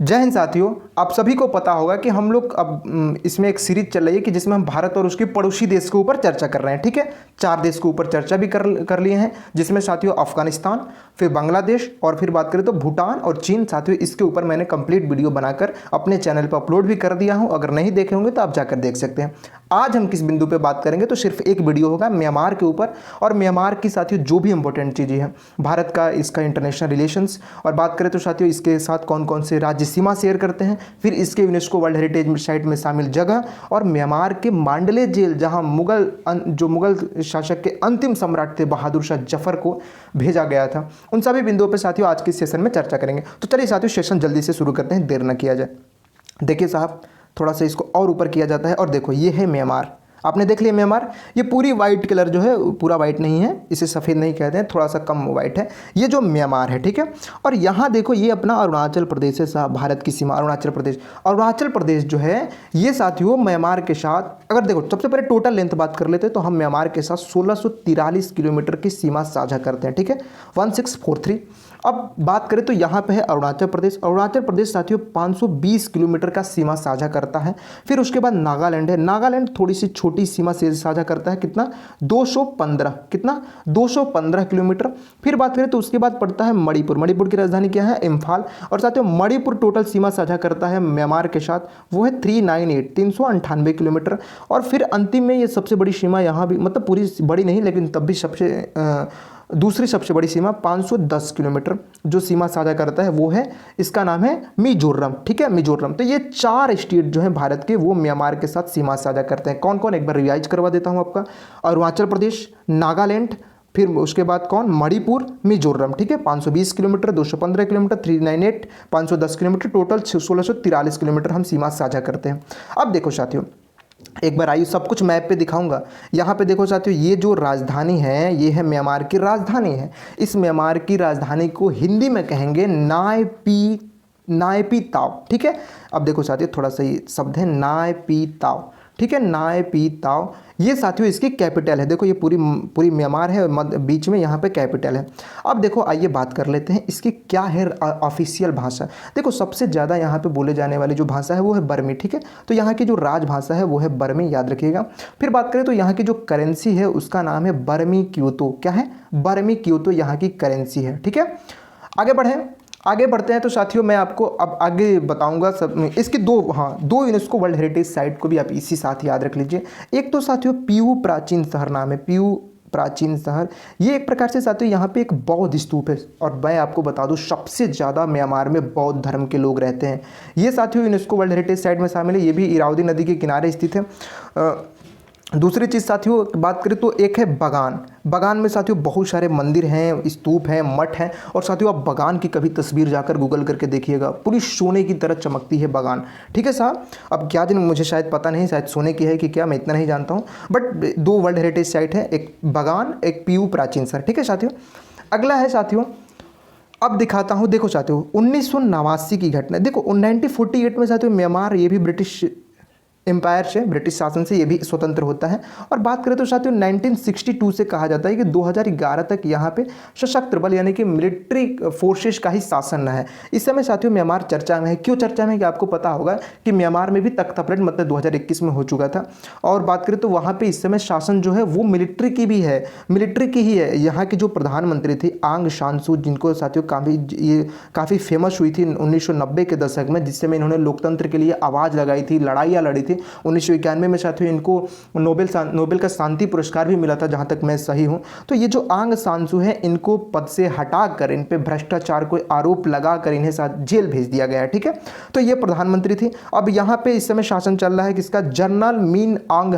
जय हिंद साथियों, आप सभी को पता होगा कि हम लोग अब इसमें एक सीरीज चल रही है कि जिसमें हम भारत और उसके पड़ोसी देश के ऊपर चर्चा कर रहे हैं। ठीक है, 4 देश के ऊपर चर्चा भी कर लिए हैं, जिसमें साथियों अफगानिस्तान, फिर बांग्लादेश और फिर बात करें तो भूटान और चीन। साथियों इसके ऊपर मैंने कंप्लीट वीडियो बनाकर अपने चैनल पर अपलोड भी कर दिया हूं, अगर नहीं देखे होंगे तो आप जाकर देख सकते हैं। आज हम किस बिंदु पे बात करेंगे तो सिर्फ एक वीडियो होगा म्यांमार के ऊपर, और म्यांमार की साथियों जो भी इंपॉर्टेंट चीज़ें हैं, भारत का इसका इंटरनेशनल रिलेशंस, और बात करें तो साथियों इसके साथ कौन कौन से राज्य सीमा शेयर करते हैं, फिर इसके यूनेस्को वर्ल्ड हेरिटेज साइट में शामिल जगह, और म्यांमार के मांडले जेल जहां मुगल शासक के अंतिम सम्राट थे बहादुर शाह जफर को भेजा गया था, उन सभी बिंदुओं पर साथियों आज के सेशन में चर्चा करेंगे। तो चलिए साथियों सेशन जल्दी से शुरू करते हैं, देर न किया जाए। देखिए साहब, थोड़ा सा इसको और ऊपर किया जाता है, और देखो ये है म्यांमार। आपने देख लिया म्यांमार, ये पूरी वाइट कलर जो है, पूरा वाइट नहीं है, इसे सफ़ेद नहीं कहते हैं, थोड़ा सा कम वाइट है, ये जो म्यांमार है। ठीक है, और यहाँ देखो ये अपना अरुणाचल प्रदेश है साहब, भारत की सीमा अरुणाचल प्रदेश जो है ये साथियों म्यांमार के साथ, अगर देखो सबसे पहले टोटल लेंथ बात कर लेते हैं तो हम म्यांमार के साथ 1643 किलोमीटर की सीमा साझा करते हैं। ठीक है, 1643। अब बात करें तो यहाँ पे है अरुणाचल प्रदेश साथियों 520 किलोमीटर का सीमा साझा करता है। फिर उसके बाद नागालैंड है, नागालैंड थोड़ी सी छोटी सीमा से साझा करता है, कितना 215 किलोमीटर। फिर बात करें तो उसके बाद पड़ता है मणिपुर की राजधानी क्या है, इम्फाल, और साथियों मणिपुर टोटल सीमा साझा करता है म्यांमार के साथ, वो है 398 किलोमीटर। और फिर अंतिम में ये सबसे बड़ी सीमा यहाँ भी, मतलब पूरी बड़ी नहीं लेकिन तब भी दूसरी सबसे बड़ी सीमा 510 किलोमीटर जो सीमा साझा करता है वो है, इसका नाम है मिजोरम। ठीक है, मिजोरम। तो ये 4 स्टेट जो है भारत के, वो म्यांमार के साथ सीमा साझा करते हैं। कौन कौन, एक बार रिवाइज करवा देता हूँ आपका। अरुणाचल प्रदेश, नागालैंड, फिर उसके बाद कौन, मणिपुर, मिजोरम। ठीक है, 520 kilometre, 215 kilometre, 398, 510 kilometre, total 1643 kilometre हम सीमा साझा करते हैं। अब देखो साथियों, एक बार आइए सब कुछ मैप पे दिखाऊंगा। यहाँ पे देखो साथियों, ये जो राजधानी है ये है म्यांमार की राजधानी है। इस म्यांमार की राजधानी को हिंदी में कहेंगे नायपी ताव। ठीक है, अब देखो साथियों थोड़ा सा ये शब्द है नायपी ताव। ठीक है, नायपी ताव, ये साथियों इसकी कैपिटल है। देखो ये पूरी म्यांमार है, बीच में यहाँ पे कैपिटल है। अब देखो आइए बात कर लेते हैं इसकी क्या है ऑफिशियल भाषा। देखो सबसे ज़्यादा यहाँ पे बोले जाने वाली जो भाषा है वो है बर्मी। ठीक है, तो यहाँ की जो राजभाषा है वो है बर्मी, याद रखिएगा। फिर बात करें तो यहाँ की जो करेंसी है उसका नाम है बर्मी क्योतो। क्या है, बर्मी क्योतो यहाँ की करेंसी है। ठीक है, आगे बढ़ते हैं तो साथियों मैं आपको अब आगे बताऊंगा सब इसकी दो यूनेस्को वर्ल्ड हेरिटेज साइट को भी आप इसी साथ याद रख लीजिए। एक तो साथियों पीयू प्राचीन शहर नाम है, पीयू प्राचीन शहर। ये एक प्रकार से साथियों यहाँ पे एक बौद्ध स्तूप है, और मैं आपको बता दूँ सबसे ज़्यादा म्यांमार में बौद्ध धर्म के लोग रहते हैं। ये साथियों यूनेस्को वर्ल्ड हेरिटेज साइट में शामिल है, ये भी इरावदी नदी के किनारे स्थित है। दूसरी चीज़ साथियों बात करें तो एक है बगान में साथियों बहुत सारे मंदिर हैं, स्तूप हैं, मठ हैं, और साथियों आप बगान की कभी तस्वीर जाकर गूगल करके देखिएगा, पूरी सोने की तरह चमकती है बगान। ठीक है साहब, अब क्या दिन मुझे शायद पता नहीं, शायद सोने की है कि क्या, मैं इतना नहीं जानता हूँ, बट 2 वर्ल्ड हेरिटेज साइट है, एक बगान, एक पीयू प्राचीन शहर। ठीक है साथियों, अगला है साथियों, अब दिखाता हूँ। देखो साथियों 1989 की घटना, देखो 1948 में साथियों म्यांमार ये भी ब्रिटिश एम्पायर से, ब्रिटिश शासन से ये भी स्वतंत्र होता है। और बात करें तो साथियों 1962 से कहा जाता है कि 2011 तक यहाँ पे सशस्त्र बल यानी कि मिलिट्री फोर्सेस का ही शासन है। इस समय साथियों म्यांमार चर्चा में है। क्यों चर्चा में है कि आपको पता होगा कि म्यांमार में भी तख्ता पलट मतलब 2021 में हो चुका था। और बात करें तो वहाँ पर इस समय शासन जो है वो मिलिट्री की भी है, मिलिट्री की ही है। यहाँ की जो प्रधानमंत्री थी आंग सान सू, जिनको साथियों काफ़ी फेमस हुई थी 1990 के दशक में, जिस समय इन्होंने लोकतंत्र के लिए आवाज़ लगाई थी, लड़ाइयाँ लड़ी थी। 1991 में साथियों इनको नोबेल का शांति पुरस्कार भी मिला था, जहां तक मैं सही हूं। तो ये जो आंग सान सू है, इनको पद से हटाकर इन पे भ्रष्टाचार को आरोप लगाकर इन्हें साथ जेल भेज दिया गया है। ठीक है, तो ये प्रधानमंत्री थी। अब यहाँ पे इस समय शासन चल रहा है किसका, जनरल मीन आंग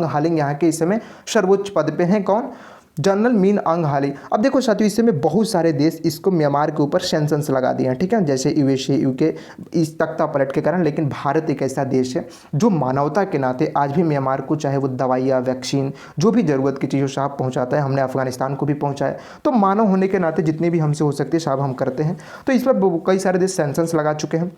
हालिंग यहाँ के इस समय सर्वोच्च पद पे हैं। कौन, जनरल मीन आंग हाली। अब देखो साथियों इस समय बहुत सारे देश इसको म्यांमार के ऊपर सैंक्शंस लगा दिए हैं। ठीक है, जैसे यूएसए, यूके, इस तख्ता पलट के कारण। लेकिन भारत एक ऐसा देश है जो मानवता के नाते आज भी म्यांमार को, चाहे वो दवाइयाँ, वैक्सीन, जो भी ज़रूरत की चीज़ों साहब पहुँचाता है। हमने अफगानिस्तान को भी पहुँचाया। तो मानव होने के नाते जितने भी हमसे हो सकते हैं साहब हम करते हैं। तो इस पर कई सारे देश सैंक्शंस लगा चुके हैं।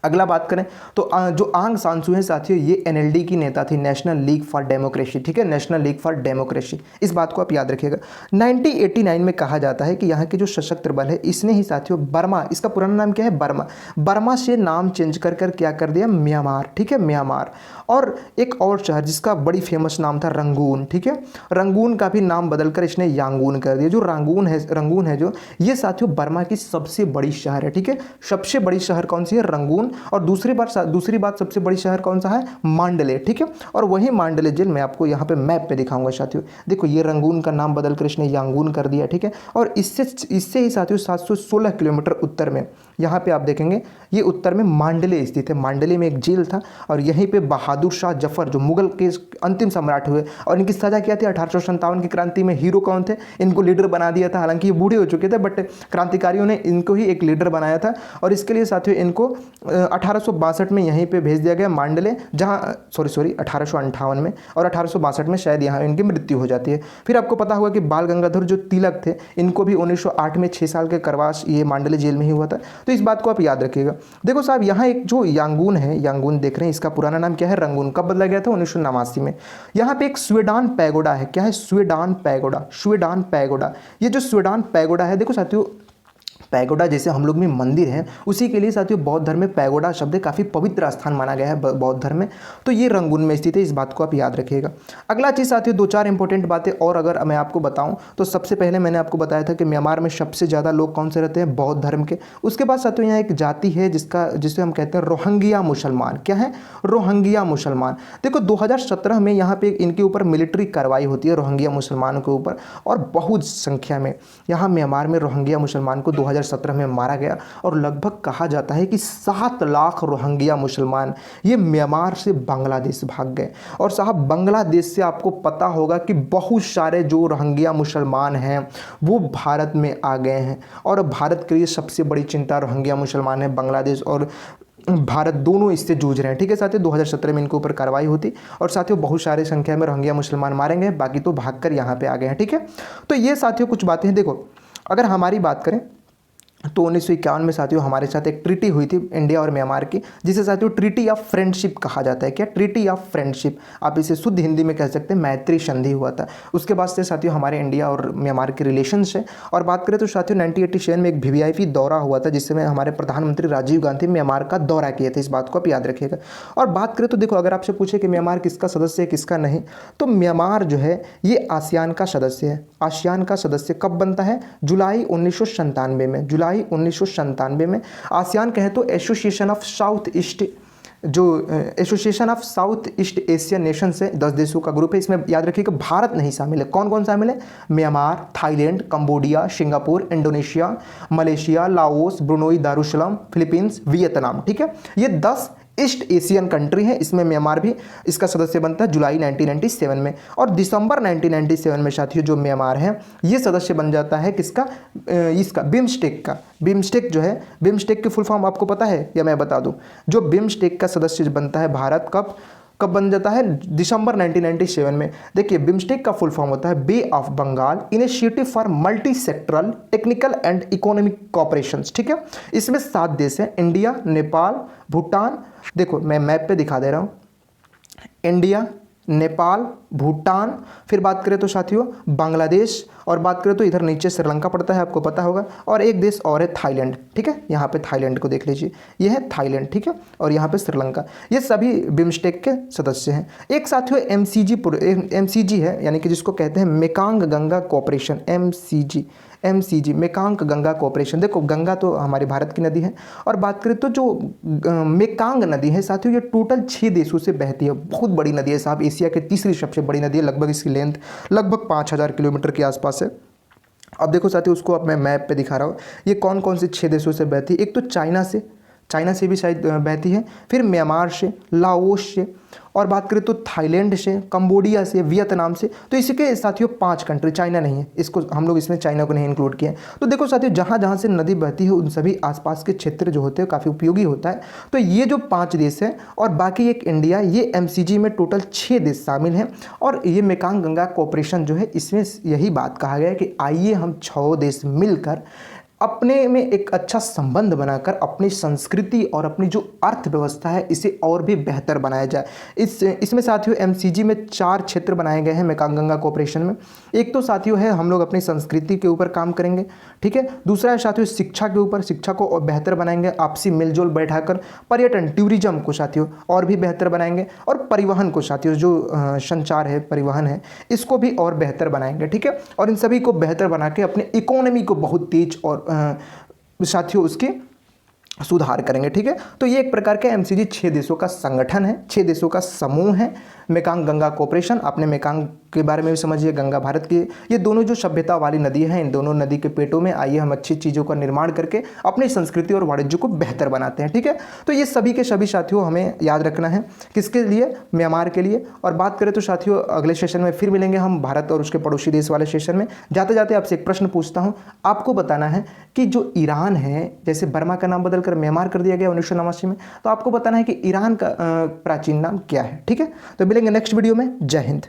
अगला बात करें तो जो आंग सान सू है साथियों, ये एनएलडी की नेता थी, नेशनल लीग फॉर डेमोक्रेसी, ठीक है, नेशनल लीग फॉर डेमोक्रेसी। इस बात को आप याद रखिएगा। 1989 में कहा जाता है कि यहाँ के जो सशस्त्र बल है इसने ही साथियों बर्मा, इसका पुराना नाम क्या है, बर्मा, बर्मा से नाम चेंज कर कर क्या कर दिया, म्यांमार, ठीक है, म्यांमार। और एक और शहर जिसका बड़ी फेमस नाम था रंगून, ठीक है, रंगून का भी नाम बदलकर इसने यांगून कर दिया। जो रंगून है जो, ये साथियों बर्मा की सबसे बड़ी शहर है, ठीक है, सबसे बड़ी शहर कौन सी है, रंगून। और दूसरी बात सबसे बड़ी शहर कौन सा है, मांडले, ठीक है। और वही मांडले जेल मैं आपको यहाँ पे मैप पे दिखाऊंगा साथियों। देखो ये रंगून का नाम बदलकर इसने यांगून कर दिया, ठीक है। और इससे ही साथियों 716 किलोमीटर उत्तर में यहाँ पे आप देखेंगे, ये उत्तर में मांडले स्थित है। मांडले में एक जेल था और यहीं पे बहादुर शाह जफर जो मुगल के अंतिम सम्राट हुए और इनकी सजा क्या थी, 1857 की क्रांति में हीरो कौन थे, इनको लीडर बना दिया था। हालांकि ये बूढ़े हो चुके थे बट क्रांतिकारियों ने इनको ही एक लीडर बनाया था। और इसके लिए साथियों इनको 1862 में यहीं पे भेज दिया गया मांडले, जहाँ 1858 में, और 1862 में शायद यहाँ इनकी मृत्यु हो जाती है। फिर आपको पता होगा कि बाल गंगाधर जो तिलक थे, इनको भी 1908 में 6 साल के कारावास ये मांडले जेल में ही हुआ था। तो इस बात को आप याद रखिएगा। देखो साहब यहाँ एक जो यांगून है, यांगून देख रहे हैं, इसका पुराना नाम क्या है, रंगून। कब बदला गया था, 1989 में। यहाँ पे एक स्वेडान पैगोडा है, क्या है, स्वेडान पैगोडा, स्वेडान पैगोडा। ये जो स्वेडान पैगोडा है, देखो साथियों पैगोडा जैसे हम लोग में मंदिर है, उसी के लिए साथियों बौद्ध धर्म में पैगोडा शब्द काफ़ी पवित्र स्थान माना गया है बौद्ध धर्म में। तो ये रंगून में स्थित है, इस बात को आप याद रखिएगा। अगला चीज़ साथियों 2-4 इंपॉर्टेंट बातें और अगर मैं आपको बताऊं तो सबसे पहले मैंने आपको बताया था कि म्यांमार में सबसे ज़्यादा लोग कौन से रहते हैं, बौद्ध धर्म के। उसके बाद साथियों यहाँ एक जाति है जिसे हम कहते हैं रोहिंग्या मुसलमान। क्या है, रोहिंग्या मुसलमान। देखो 2017 में यहाँ पे इनके ऊपर मिलिट्री कार्रवाई होती है रोहिंग्या मुसलमानों के ऊपर, और बहुत संख्या में यहाँ म्यांमार में रोहिंग्या मुसलमान को 2017 में मारा गया। और लगभग कहा जाता है कि 7 लाख रोहिंग्या मुसलमान ये म्यांमार से बांग्लादेश भाग गए। और साहब बांग्लादेश से आपको पता होगा कि बहुत सारे जो रोहिंग्या मुसलमान हैं वो भारत में आ गए हैं। और भारत के लिए सबसे बड़ी चिंता रोहिंग्या मुसलमान है। बांग्लादेश और भारत दोनों इससे जूझ रहे हैं, ठीक है साथियों। 2017 में इनके ऊपर कार्रवाई होती और साथियों बहुत सारी संख्या में रोहिंग्या मुसलमान मारेंगे, बाकी तो भागकर यहाँ पे आ गए हैं, ठीक है। तो ये साथियों कुछ बातें हैं। देखो अगर हमारी बात करें तो 1951 में साथियों हमारे साथ एक ट्रीटी हुई थी इंडिया और म्यांमार की, जिसे साथियों ट्रीटी ऑफ फ्रेंडशिप कहा जाता है। क्या, ट्रीटी ऑफ फ्रेंडशिप, आप इसे शुद्ध हिंदी में कह सकते हैं मैत्री संधि हुआ था। उसके बाद से साथियों हमारे इंडिया और म्यांमार के रिलेशंस है। और बात करें तो साथियों 1987 में एक वीवीआईपी दौरा हुआ था, जिसमें हमारे प्रधानमंत्री राजीव गांधी म्यांमार का दौरा किए थे। इस बात को आप याद रखिएगा। और बात करें तो देखो अगर आपसे पूछे कि म्यांमार किसका सदस्य है किसका नहीं, तो म्यांमार जो है ये आसियान का सदस्य है। आसियान का सदस्य कब बनता है, जुलाई 1997 में, जुलाई 1997 में। आसियान कहे तो एसोसिएशन ऑफ साउथ ईस्ट, जो association of south east Asian nation से 10 देशों का ग्रुप है। इसमें याद रखिएगा भारत नहीं शामिल है। कौन कौन शामिल है, Myanmar, Thailand, Cambodia, Singapore, Indonesia, Malaysia, Laos, Brunei Darussalam, Philippines, Vietnam, ठीक है। ये 10 ईस्ट एशियन कंट्री है, इसमें म्यांमार भी इसका सदस्य बनता है जुलाई 1997 में। और दिसंबर 1997 में साथियों जो म्यांमार है ये सदस्य बन जाता है किसका, इसका बिम्स्टेक का। बिम्स्टेक जो है, बिम्स्टेक की फुल फॉर्म आपको पता है या मैं बता दूं, जो बिम्स्टेक का सदस्य बनता है भारत कब बन जाता है, दिसंबर 1997 में। देखिए बिम्स्टेक का फुल फॉर्म होता है Bay of Bengal Initiative for Multi Sectoral Technical and Economic Cooperations, ठीक है। इसमें 7 देश हैं, इंडिया, नेपाल, भूटान। देखो मैं मैप पे दिखा दे रहा हूँ, इंडिया, नेपाल, भूटान, फिर बात करें तो साथियों बांग्लादेश, और बात करें तो इधर नीचे श्रीलंका पड़ता है, आपको पता होगा। और एक देश और है थाईलैंड, ठीक है। यहाँ पे थाईलैंड को देख लीजिए, ये है थाईलैंड, ठीक है। और यहाँ पे श्रीलंका, ये सभी बिम्स्टेक के सदस्य हैं। एक साथियों एमसीजी है, यानी कि जिसको कहते हैं Mekong Ganga cooperation, MCG Mekong Ganga cooperation. देखो गंगा तो हमारे भारत की नदी है, और बात करें तो जो मेकांग नदी है साथियों ये टोटल 6 देशों से बहती है। बहुत बड़ी नदी है साहब, एशिया की तीसरी सबसे बड़ी नदी है। लगभग इसकी लेंथ लगभग 5000 किलोमीटर के आसपास है। अब देखो साथियों उसको अब मैं मैप पे दिखा रहा हूँ, ये कौन कौन से 6 देशों से बहती है। एक तो चाइना से भी शायद बहती है, फिर म्यांमार से, लाओस से, और बात करें तो थाईलैंड से, कंबोडिया से, वियतनाम से। तो इसके साथियों 5 कंट्री, चाइना नहीं है, इसको हम लोग इसमें चाइना को नहीं इंक्लूड किया है। तो देखो साथियों जहाँ जहाँ से नदी बहती है उन सभी आसपास के क्षेत्र जो होते हैं काफ़ी उपयोगी होता है। तो ये जो 5 देश हैं और बाकी एक इंडिया, ये एमसीजी में टोटल 6 देश शामिल हैं। और ये मेकांग गंगा कोऑपरेशन जो है इसमें यही बात कहा गया है कि आइए हम 6 देश मिलकर अपने में एक अच्छा संबंध बनाकर अपनी संस्कृति और अपनी जो अर्थव्यवस्था है इसे और भी बेहतर बनाया जाए। इसमें साथियों एमसीजी में 4 क्षेत्र बनाए गए हैं मेकांग गंगा कोऑपरेशन में। एक तो साथियों है हम लोग अपनी संस्कृति के ऊपर काम करेंगे, ठीक है। दूसरा है साथियों शिक्षा के ऊपर, शिक्षा को और बेहतर बनाएंगे, आपसी मिलजुल बैठाकर। पर्यटन टूरिज्म को साथियों और भी बेहतर बनाएंगे, और परिवहन को साथियों जो संचार है, परिवहन है, इसको भी और बेहतर बनाएंगे, ठीक है। और इन सभी को बेहतर बना के अपने इकोनॉमी को बहुत तेज और साथियों उसके सुधार करेंगे, ठीक है। तो ये एक प्रकार का एमसीजी 6 देशों का संगठन है, 6 देशों का समूह है मेकांग गंगा कोऑपरेशन। आपने मेकांग के बारे में भी समझिए, गंगा भारत की ये दोनों जो सभ्यता वाली नदी हैं, इन दोनों नदी के पेटों में आइए हम अच्छी चीज़ों का निर्माण करके अपनी संस्कृति और वाणिज्य को बेहतर बनाते हैं, ठीक है। तो ये सभी के सभी साथियों हमें याद रखना है, किसके लिए, म्यांमार के लिए। और बात करें तो साथियों अगले सेशन में फिर मिलेंगे हम भारत और उसके पड़ोसी देश वाले सेशन में। जाते जाते आपसे एक प्रश्न पूछता हूँ, आपको बताना है कि जो ईरान है, जैसे बर्मा का नाम बदलकर म्यांमार कर दिया गया 1989 में, तो आपको बताना है कि ईरान का प्राचीन नाम क्या है, ठीक है। तो मिलेंगे नेक्स्ट वीडियो में। जय हिंद।